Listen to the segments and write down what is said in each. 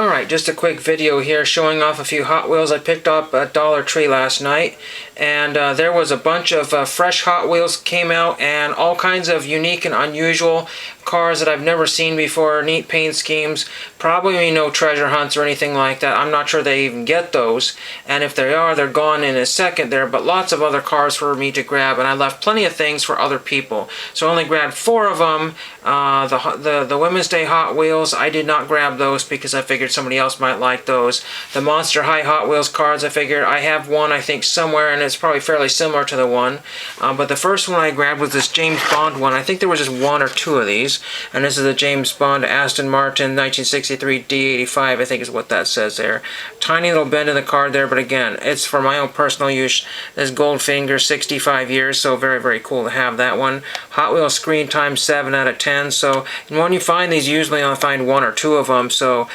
Alright, just a quick video here showing off a few Hot Wheels I picked up at Dollar Tree last night. And there was a bunch of fresh Hot Wheels came out, and all kinds of unique and unusual cars that I've never seen before, neat paint schemes. Probably no treasure hunts or anything like that. I'm not sure they even get those. And if they are, they're gone in a second there. But lots of other cars for me to grab, and I left plenty of things for other people. So I only grabbed 4 of them. The Women's Day Hot Wheels, I did not grab those because I figured somebody else might like those. The Monster High Hot Wheels cards, I figured I have one I think somewhere, and it's probably fairly similar to the one. But the first one I grabbed was this James Bond one. I think there was just 1 or 2 of these. And this is the James Bond Aston Martin 1963 D85, I think is what that says there. Tiny little bend in the card there, but again, it's for my own personal use. This Goldfinger 65 years, so very, very cool to have that one. Hot Wheels Screen Time 7 out of 10. So when you find these, usually I'll find 1 or 2 of them. So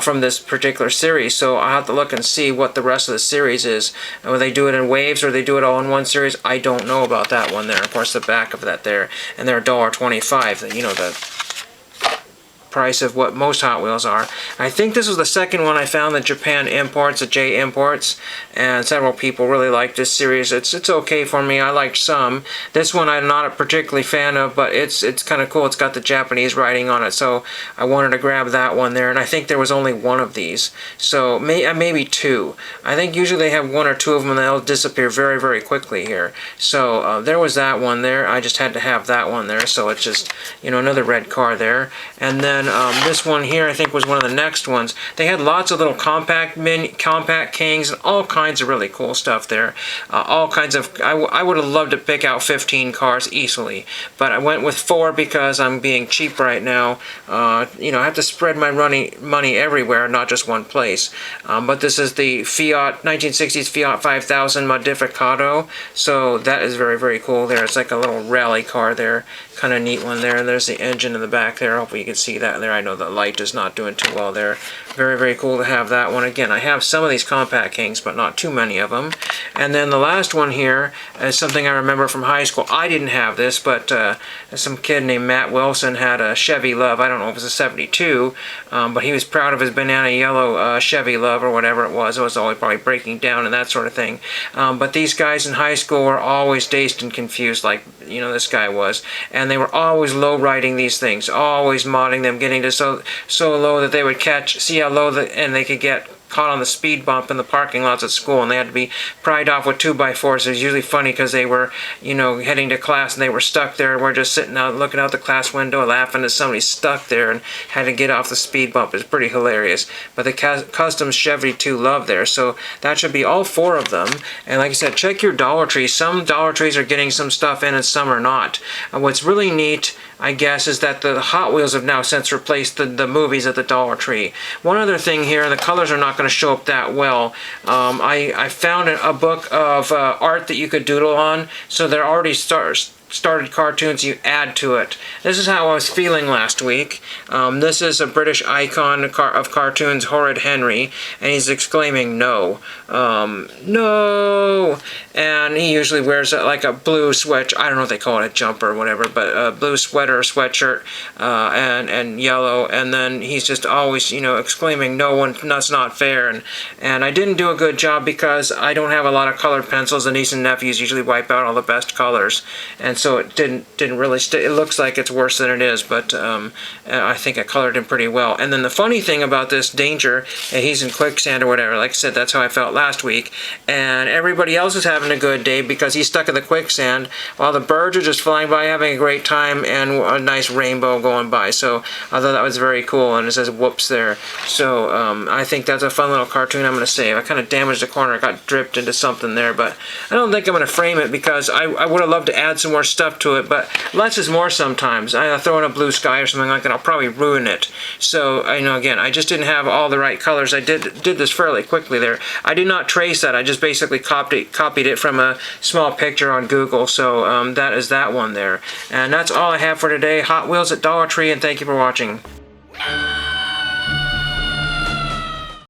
from this particular series. So I'll have to look and see what the rest of the series is. And whether they do it in waves or they do it all in one series, I don't know about that one there. Of course, the back of that there, and they're $1.25. You know, the price of what most Hot Wheels are. I think this was the second one I found that Japan imports, at J Imports, and several people really like this series. It's okay for me. I liked some. This one I'm not a particularly fan of, but it's kind of cool. It's got the Japanese writing on it, so I wanted to grab that one there. And I think there was only 1 of these, so maybe 2. I think usually they have 1 or 2 of them, and they'll disappear very, very quickly here. So there was that one there. I just had to have that one there. So it's just, you know, another red car there. And then this one here, I think, was one of the next ones. They had lots of little compact Kings and all kinds of really cool stuff there. All kinds of, I would have loved to pick out 15 cars easily, but I went with 4 because I'm being cheap right now. You know, I have to spread my money everywhere, not just one place. But this is the Fiat 1960s Fiat 5000 Modificato, so that is very, very cool there. It's like a little rally car there, kind of neat one there. And there's the engine in the back there. Hopefully you can see that there. I know the light is not doing too well there. Very, very cool to have that one. Again, I have some of these compact Kings, but not too many of them. And then the last one here is something I remember from high school. I didn't have this, but some kid named Matt Wilson had a Chevy Love. I don't know if it was a 72, but he was proud of his banana yellow Chevy Love or whatever it was. It was always probably breaking down and that sort of thing. But these guys in high school were always dazed and confused, like, you know, this guy was. And they were always low-riding these things, always modding them, getting to so low that they would see how low and they could get caught on the speed bump in the parking lots at school, and they had to be pried off with 2x4s. It was usually funny because they were, you know, heading to class and they were stuck there. We're just sitting out looking out the class window laughing as somebody stuck there and had to get off the speed bump. It's pretty hilarious. But the custom Chevy 2 Love there, so that should be all 4 of them. And like I said, check your Dollar Tree. Some Dollar Trees are getting some stuff in and some are not. What's really neat, I guess, is that the Hot Wheels have now since replaced the movies at the Dollar Tree. One other thing here, the colors are not going to show up that well. I found a book of art that you could doodle on, so there already started cartoons you add to it. This is how I was feeling last week. This is a British icon of cartoons, Horrid Henry, and he's exclaiming no. No! And he usually wears like a blue sweatshirt. I don't know if they call it a jumper or whatever, but a blue sweater or sweatshirt and yellow, and then he's just always, you know, exclaiming no, that's not fair. And I didn't do a good job because I don't have a lot of colored pencils. The niece and nephews usually wipe out all the best colors, and so it didn't really it looks like it's worse than it is, but I think I colored him pretty well. And then the funny thing about this Danger, he's in quicksand or whatever. Like I said, that's how I felt last week. And everybody else is having a good day because he's stuck in the quicksand, while the birds are just flying by having a great time and a nice rainbow going by. So I thought that was very cool, and it says whoops there. So I think that's a fun little cartoon I'm going to save. I kind of damaged the corner. I got dripped into something there, but I don't think I'm going to frame it because I would have loved to add some more stuff to it, but less is more sometimes. I throw in a blue sky or something like that, I'll probably ruin it. So, I know, again, I just didn't have all the right colors. I did this fairly quickly there. I did not trace that. I just basically copied it from a small picture on Google. So that is that one there. And that's all I have for today. Hot Wheels at Dollar Tree, and thank you for watching.